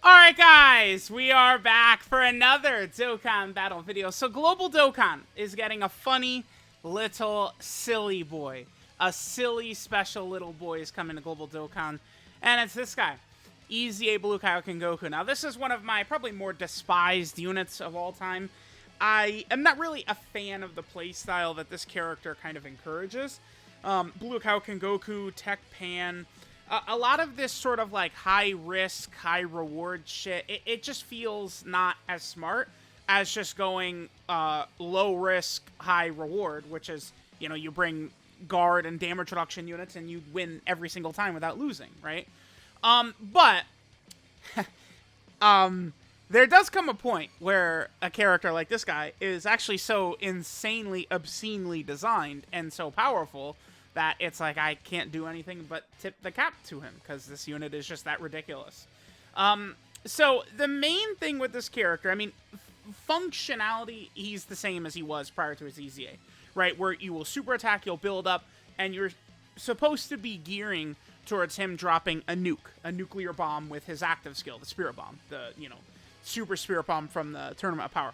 Alright guys, we are back for another Dokkan battle video. So Global Dokkan is getting a funny little silly boy. A silly special little boy is coming to Global Dokkan. And it's this guy, EZA Blue KAIOKEN GOKU. Now this is one of my probably more despised units of all time. I am not really a fan of the playstyle that this character kind of encourages. Blue KAIOKEN GOKU, Tech Pan... a lot of this sort of like high risk, high reward shit, it just feels not as smart as just going low risk, high reward, which is, you know, you bring guard and damage reduction units and you win every single time without losing, right? But there does come a point where a character like this guy is actually so insanely, obscenely designed and so powerful that it's like I can't do anything but tip the cap to him because this unit is just that ridiculous. So the main thing with this character, I mean, functionality, he's the same as he was prior to his EZA, right? Where you will super attack, you'll build up, and you're supposed to be gearing towards him dropping a nuke, a nuclear bomb with his active skill, the Spirit Bomb, the, you know, super Spirit Bomb from the Tournament of Power.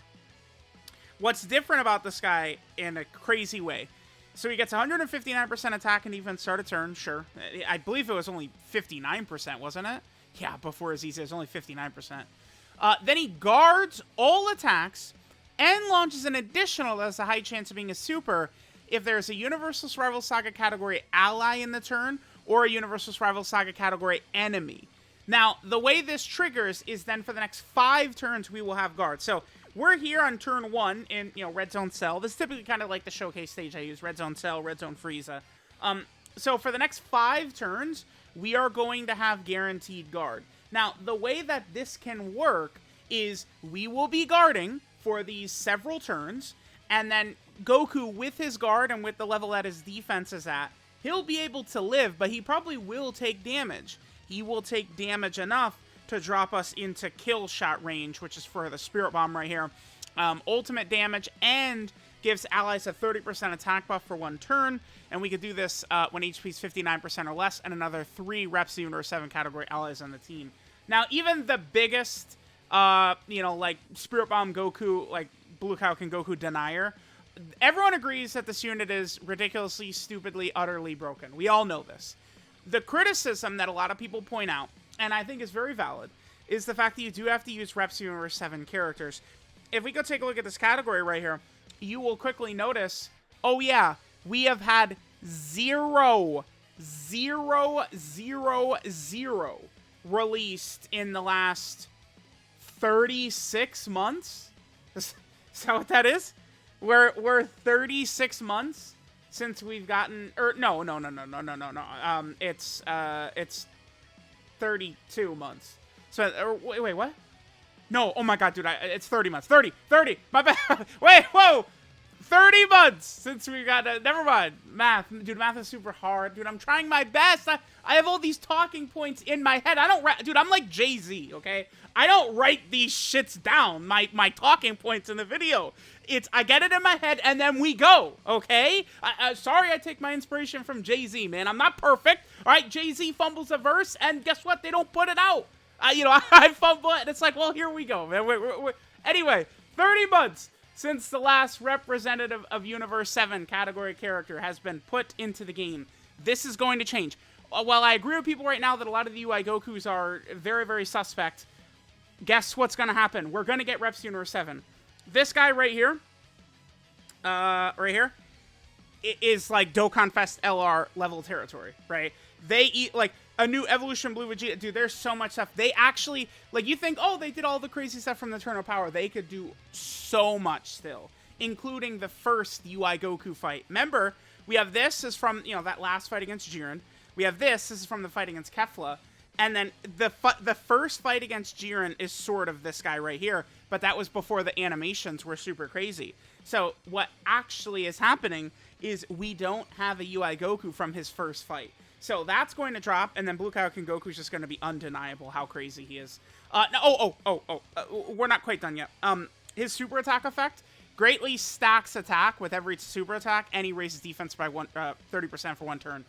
What's different about this guy in a crazy way, so he gets 159% attack and defense start of turn, sure. I believe it was only 59%, wasn't it? Yeah, before his EZA, it was only 59%. Then he guards all attacks and launches an additional that has a high chance of being a super if there's a Universal Survival Saga category ally in the turn or a Universal Survival Saga category enemy. Now, the way this triggers is then for the next 5 turns we will have guards. So we're here on turn 1 in, you know, Red Zone Cell. This is typically kind of like the showcase stage I use, Red Zone Cell, Red Zone Frieza. So for the next 5 turns, we are going to have guaranteed guard. Now, the way that this can work is we will be guarding for these several turns, and then Goku, with his guard and with the level that his defense is at, he'll be able to live, but he probably will take damage. He will take damage enough to drop us into kill shot range, which is for the Spirit Bomb right here. Ultimate damage, and gives allies a 30% attack buff for 1 turn, and we could do this when HP is 59% or less, and another 3 Reps Universe 7 category allies on the team. Now, even the biggest, you know, like Spirit Bomb Goku, like Blue KAIOKEN GOKU denier, everyone agrees that this unit is ridiculously, stupidly, utterly broken. We all know this. The criticism that a lot of people point out, and I think is very valid, is the fact that you do have to use Reps Universe 7 characters. If we go take a look at this category right here, you will quickly notice, oh yeah, we have had 0 released in the last 36 months. Is that what that is? We're 36 months since we've gotten, or no. It's 32 months. So, wait, what? No, oh my god, dude, it's 30 months. 30, my bad. Wait, whoa! 30 months since we got, never mind. Math, dude, math is super hard. Dude, I'm trying my best. I have all these talking points in my head. Dude, I'm like Jay-Z, okay? I don't write these shits down, my talking points in the video. I get it in my head, and then we go, okay? Sorry I take my inspiration from Jay-Z, man. I'm not perfect, all right? Jay-Z fumbles a verse, and guess what? They don't put it out. You know, I fumble it, and it's like, well, here we go, man. Anyway, 30 months since the last representative of Universe 7 category character has been put into the game. This is going to change. While I agree with people right now that a lot of the UI Gokus are very, very suspect, guess what's going to happen? We're going to get Reps Universe 7. This guy right here, is like Dokkan Fest LR level territory, right? They eat, like, a new Evolution Blue Vegeta. Dude, there's so much stuff. They actually, like, you think, oh, they did all the crazy stuff from the Tournament of Power. They could do so much still, including the first UI Goku fight. Remember, we have this is from, you know, that last fight against Jiren. We have this is from the fight against Kefla. And then the first fight against Jiren is sort of this guy right here, but that was before the animations were super crazy. So what actually is happening is we don't have a UI Goku from his first fight. So that's going to drop, and then Blue KAIOKEN Goku is just going to be undeniable how crazy he is. We're not quite done yet. His super attack effect greatly stacks attack with every super attack, and he raises defense by 30% for 1 turn.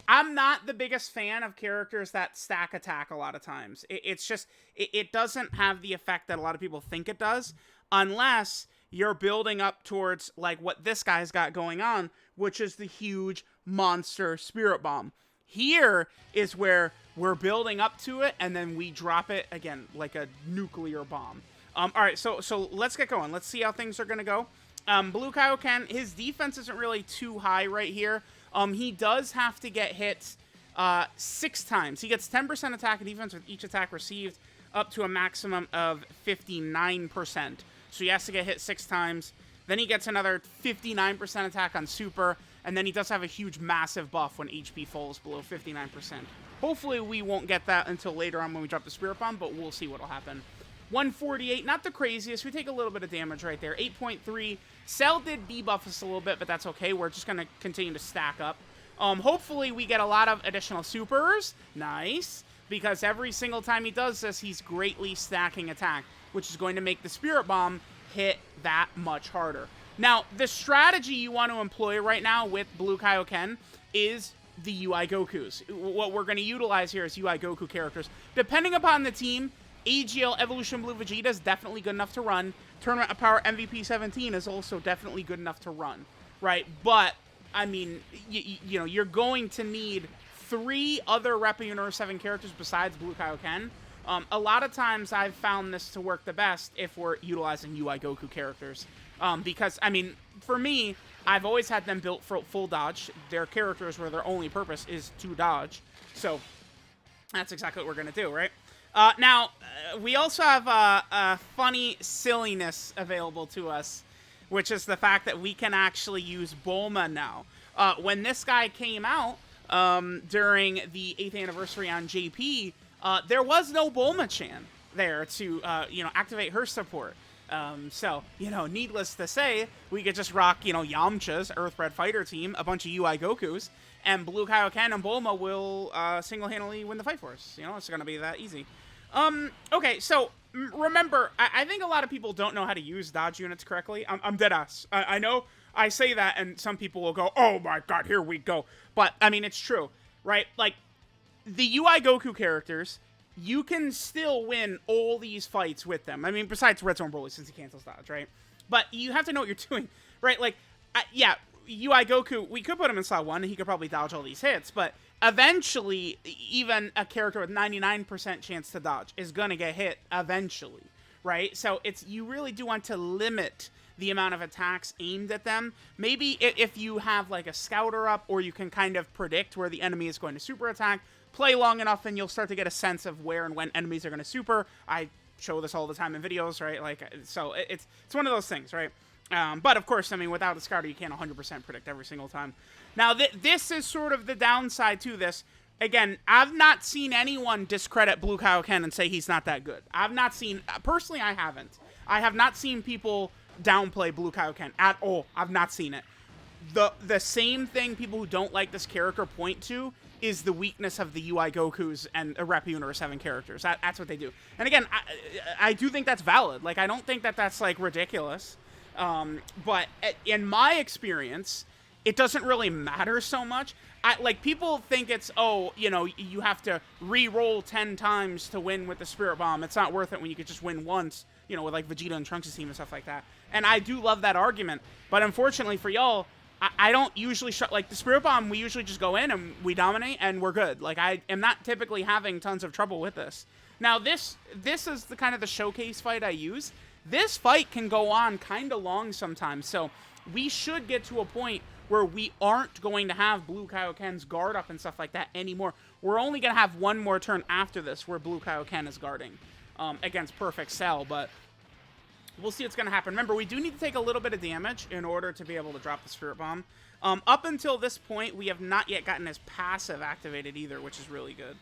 I'm not the biggest fan of characters that stack attack a lot of times. It's just, it doesn't have the effect that a lot of people think it does, unless you're building up towards, like, what this guy's got going on, which is the huge monster Spirit Bomb. Here is where we're building up to it, and then we drop it, again, like a nuclear bomb. Alright, so let's get going. Let's see how things are going to go. Blue Kaioken, his defense isn't really too high right here. He does have to get hit 6 times. He gets 10% attack and defense with each attack received, up to a maximum of 59%. So he has to get hit 6 times. Then he gets another 59% attack on super, and then he does have a huge, massive buff when HP falls below 59%. Hopefully we won't get that until later on when we drop the Spirit Bomb, but we'll see what'll happen. 148, not the craziest. We take a little bit of damage right there. 8.3. Cell did debuff us a little bit, but that's okay. We're just going to continue to stack up. Hopefully we get a lot of additional supers. Nice. Because every single time he does this, he's greatly stacking attack, which is going to make the Spirit Bomb hit that much harder. Now, the strategy you want to employ right now with Blue Kaioken is the UI Gokus. What we're going to utilize here is UI Goku characters. Depending upon the team, AGL Evolution Blue Vegeta is definitely good enough to run. Tournament of Power MVP 17 is also definitely good enough to run, right? But, I mean, you know, you're going to need 3 other Rep Universe 7 characters besides Blue Kaioken. A lot of times I've found this to work the best if we're utilizing UI Goku characters. Because, I mean, for me, I've always had them built for full dodge. They're characters where their only purpose is to dodge. So, that's exactly what we're going to do, right? Now, we also have a funny silliness available to us, which is the fact that we can actually use Bulma now. When this guy came out during the 8th anniversary on JP, there was no Bulma-chan there to, you know, activate her support. So, you know, needless to say, we could just rock, you know, Yamcha's Earthbred Fighter team, a bunch of UI Gokus, and Blue Kaioken and Bulma will single-handedly win the fight for us. You know, it's going to be that easy. Okay, so remember, I think a lot of people don't know how to use dodge units correctly. I'm dead ass. I know I say that, and some people will go, oh my god, here we go. But, I mean, it's true, right? Like, the UI Goku characters, you can still win all these fights with them. I mean, besides Red Zone Broly, since he cancels dodge, right? But you have to know what you're doing, right? Like, yeah, UI Goku, we could put him in slot 1, and he could probably dodge all these hits, but eventually, even a character with 99% chance to dodge is going to get hit eventually, right? So you really do want to limit the amount of attacks aimed at them. Maybe if you have like a scouter up, or you can kind of predict where the enemy is going to super attack, play long enough and you'll start to get a sense of where and when enemies are going to super. I show this all the time in videos, right? Like, so it's one of those things, right? But of course, I mean, without a scouter, you can't 100% predict every single time. Now, this is sort of the downside to this. Again, I've not seen anyone discredit Blue Kaioken and say he's not that good. I've not seen, personally, I haven't. I have not seen people downplay Blue Kaioken at all. I've not seen it. The same thing people who don't like this character point to is the weakness of the UI Gokus and Rep Universe 7 characters. That's what they do. And again, I do think that's valid. Like, I don't think that that's, like, ridiculous. But in my experience, it doesn't really matter so much. Like, people think it's, oh, you know, you have to re-roll 10 times to win with the Spirit Bomb. It's not worth it when you could just win once, you know, with, like, Vegeta and Trunks' team and stuff like that. And I do love that argument. But unfortunately for y'all, I don't usually, like, the Spirit Bomb, we usually just go in and we dominate and we're good. Like, I am not typically having tons of trouble with this. Now, this is the kind of the showcase fight I use. This fight can go on kind of long sometimes, so we should get to a point where we aren't going to have Blue Kaioken's guard up and stuff like that anymore. We're only going to have one more turn after this where Blue Kaioken is guarding against Perfect Cell, but we'll see what's going to happen. Remember, we do need to take a little bit of damage in order to be able to drop the Spirit Bomb. Up until this point, we have not yet gotten his passive activated either, which is really good.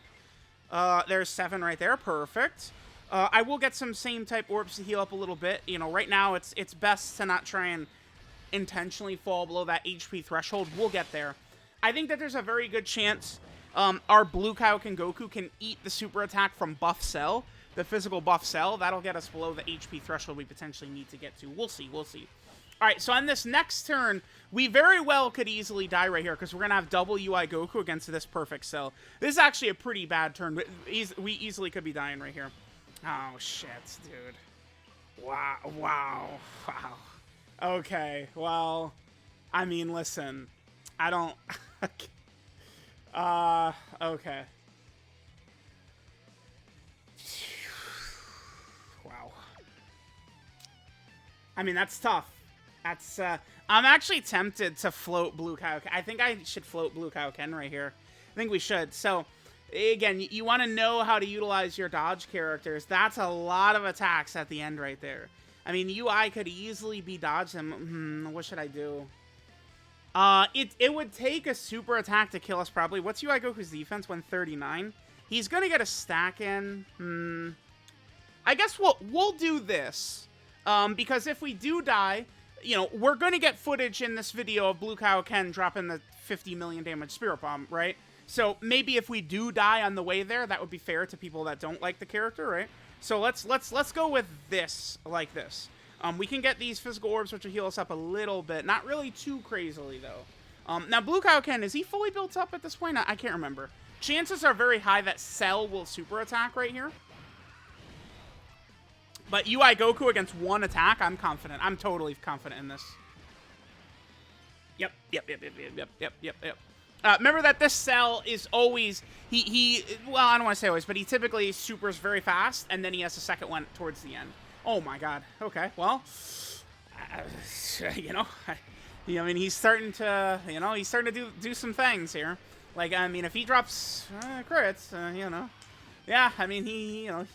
There's 7 right there. Perfect. I will get some same type orbs to heal up a little bit. You know, right now it's best to not try and intentionally fall below that HP threshold. We'll get there. I think that there's a very good chance our Blue Kaioken Goku can eat the super attack from Buff Cell, the physical Buff Cell. That'll get us below the HP threshold we potentially need to get to. We'll see. We'll see. All right, so on this next turn, we very well could easily die right here because we're going to have double UI Goku against this perfect cell. This is actually a pretty bad turn. We easily could be dying right here. Oh, shit, dude. Wow, wow, wow. Okay, well, I mean, listen. I don't... okay. Wow. I mean, that's tough. That's, I'm actually tempted to float Blue Kaioken. I think I should float Blue Kaioken right here. I think we should. So, again, you want to know how to utilize your dodge characters. That's a lot of attacks at the end right there. I mean, UI could easily be dodged him. What should I do? It would take a super attack to kill us, probably. What's UI Goku's defense? 139. He's gonna get a stack in. I guess we'll do this. Because if we do die, you know, we're going to get footage in this video of Blue Kaioken dropping the 50 million damage Spirit Bomb, right? So maybe if we do die on the way there, that would be fair to people that don't like the character, right? So let's go with this, like this. We can get these physical orbs, which will heal us up a little bit. Not really too crazily, though. Now, Blue Kaioken, is he fully built up at this point? I can't remember. Chances are very high that Cell will super attack right here. But UI Goku against one attack, I'm confident. I'm totally confident in this. Yep. Remember that this Cell is always, well, I don't want to say always, but he typically supers very fast, and then he has a second one towards the end. Oh my god. Okay, well, you know, I mean, he's starting to, you know, he's starting to do some things here. Like, I mean, if he drops crits, you know, yeah, I mean, you know,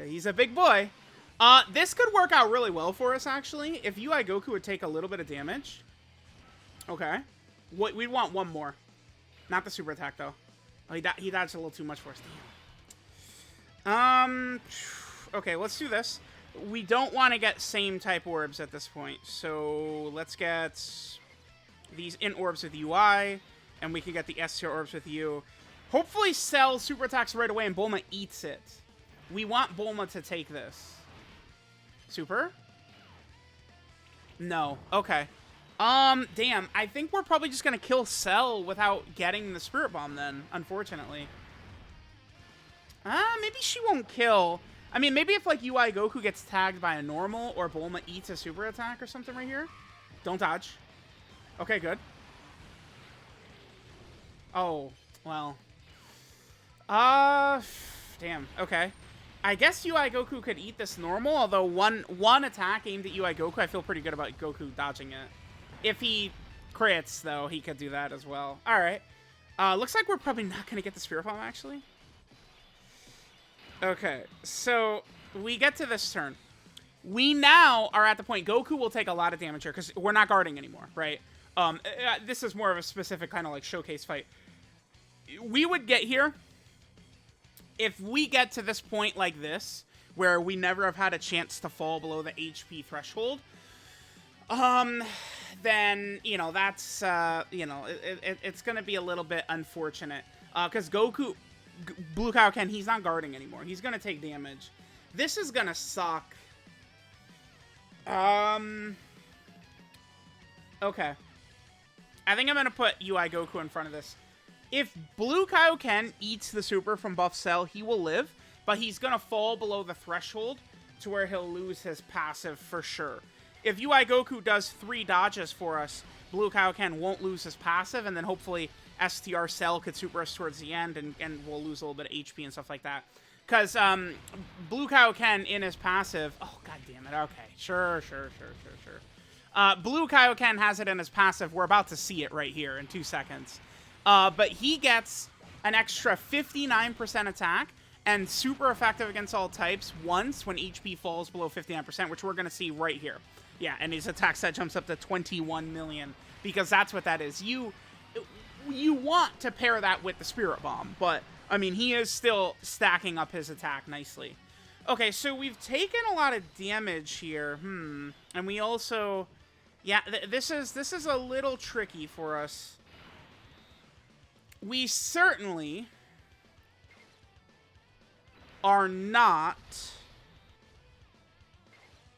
he's a big boy. This could work out really well for us, actually. If UI Goku would take a little bit of damage. Okay. We'd want one more. Not the super attack, though. Oh, he dodged a little too much for us. Damn. Okay, let's do this. We don't want to get same type orbs at this point. So let's get these int orbs with UI. And we can get the S tier orbs with you. Hopefully Cell super attacks right away and Bulma eats it. We want Bulma to take this. Super? No. Okay. Damn. I think we're probably just gonna kill Cell without getting the Spirit Bomb then, unfortunately. Maybe she won't kill. I mean, maybe if, like, UI Goku gets tagged by a normal or Bulma eats a super attack or something right here. Don't dodge. Okay, good. Oh, well. Damn. Okay. I guess UI Goku could eat this normal, although one attack aimed at UI Goku, I feel pretty good about Goku dodging it. If he crits, though, he could do that as well. All right. Looks like we're probably not going to get the Spirit Bomb, actually. Okay, so we get to this turn. We now are at the point Goku will take a lot of damage here because we're not guarding anymore, right? This is more of a specific kind of like showcase fight. We would get here. If we get to this point like this, where we never have had a chance to fall below the HP threshold, then, you know, that's, you know, it's going to be a little bit unfortunate. Because Goku, Blue Kaioken, he's not guarding anymore. He's going to take damage. This is going to suck. Okay. I think I'm going to put UI Goku in front of this. If Blue Kaioken eats the super from Buff Cell, he will live, but he's going to fall below the threshold to where he'll lose his passive for sure. If UI Goku does 3 dodges for us, Blue Kaioken won't lose his passive, and then hopefully STR Cell could super us towards the end, and we'll lose a little bit of HP and stuff like that. Because Blue Kaioken in his passive... Oh, god damn it. Okay. Sure. Blue Kaioken has it in his passive. We're about to see it right here in 2 seconds. But he gets an extra 59% attack and super effective against all types once when HP falls below 59%, which we're going to see right here. Yeah, and his attack set jumps up to 21 million because that's what that is. You want to pair that with the Spirit Bomb, but, I mean, he is still stacking up his attack nicely. Okay, so we've taken a lot of damage here. And we also... Yeah, this is a little tricky for us. We certainly are not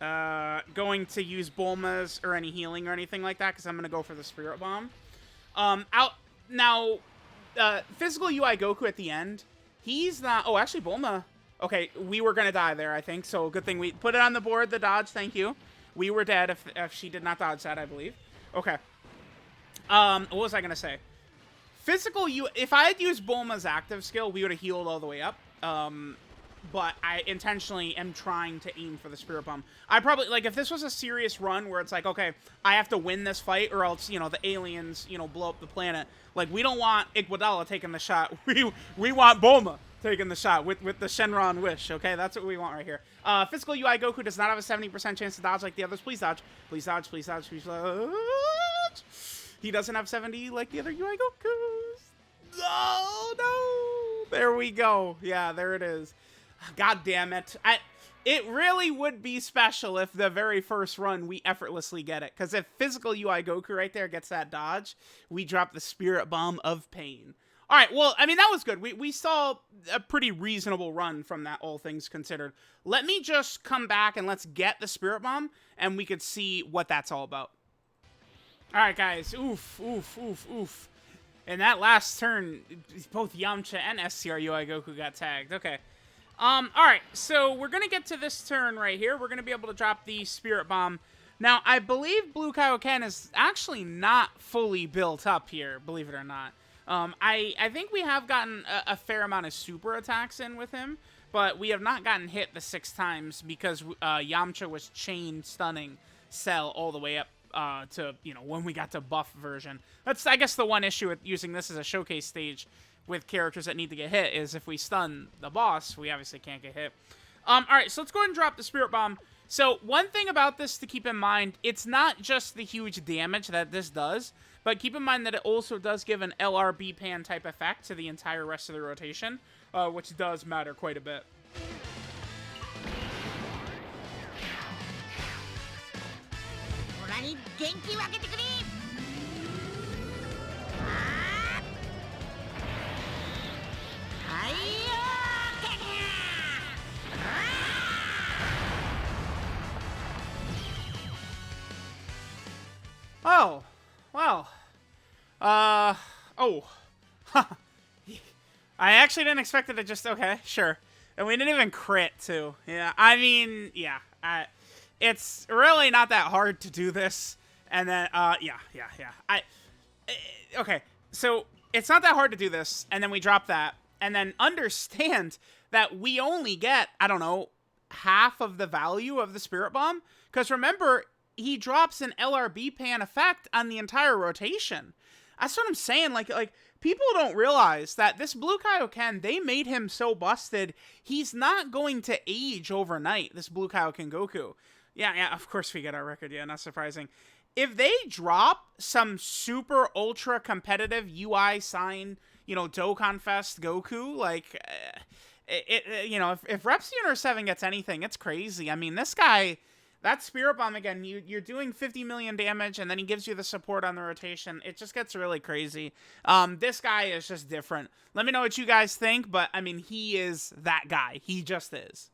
going to use Bulma's or any healing or anything like that, because I'm going to go for the Spirit Bomb. Physical UI Goku at the end, he's not... Oh, actually, Bulma... Okay, we were going to die there, I think, so good thing we put it on the board, the dodge, thank you. We were dead if she did not dodge that, I believe. Okay. What was I going to say? Physical UI... If I had used Bulma's active skill, we would have healed all the way up. But I intentionally am trying to aim for the Spirit Bomb. I probably, like, if this was a serious run where it's like, okay, I have to win this fight or else, you know, the aliens, you know, blow up the planet. Like, we don't want Iguodala taking the shot. We want Bulma taking the shot with the Shenron Wish, okay? That's what we want right here. Physical UI Goku does not have a 70% chance to dodge like the others. Please dodge. Please dodge. Please dodge. Please dodge. He doesn't have 70 like the other UI Gokus. Oh, no. There we go. Yeah, there it is. God damn it. It really would be special if the very first run we effortlessly get it. Because if physical UI Goku right there gets that dodge, we drop the Spirit Bomb of Pain. Alright, well, I mean, that was good. We saw a pretty reasonable run from that, all things considered. Let me just come back and let's get the Spirit Bomb, and we could see what that's all about. Alright, guys. Oof, oof, oof, oof. In that last turn, both Yamcha and STR UI Goku got tagged. Okay. Alright, so we're gonna get to this turn right here. We're gonna be able to drop the Spirit Bomb. Now, I believe Blue Kaioken is actually not fully built up here, believe it or not. I think we have gotten a fair amount of super attacks in with him, but we have not gotten hit the 6 times because Yamcha was chain stunning Cell all the way up to, you know, when we got to buff version. That's, I guess, the one issue with using this as a showcase stage with characters that need to get hit is if we stun the boss, we obviously can't get hit. Alright, so let's go ahead and drop the Spirit Bomb. So, one thing about this to keep in mind, it's not just the huge damage that this does, but keep in mind that it also does give an LRB pan type effect to the entire rest of the rotation, which does matter quite a bit. Oh, well, oh, I actually didn't expect it to just, okay, sure, and we didn't even crit, too, yeah, I mean, yeah, it's really not that hard to do this, and then, yeah, okay, so, it's not that hard to do this, and then we drop that, and then understand that we only get, I don't know, half of the value of the Spirit Bomb, because remember, he drops an LRB pan effect on the entire rotation. That's what I'm saying. Like people don't realize that this Blue Kaioken, they made him so busted, he's not going to age overnight, this Blue Kaioken Goku. Yeah, of course we get our record. Yeah, not surprising. If they drop some super ultra competitive UI sign, you know, Dokkan Fest Goku, like, you know, if Repsion or 7 gets anything, it's crazy. I mean, this guy... That Spirit Bomb, again, you're doing 50 million damage, and then he gives you the support on the rotation. It just gets really crazy. This guy is just different. Let me know what you guys think, but, I mean, he is that guy. He just is.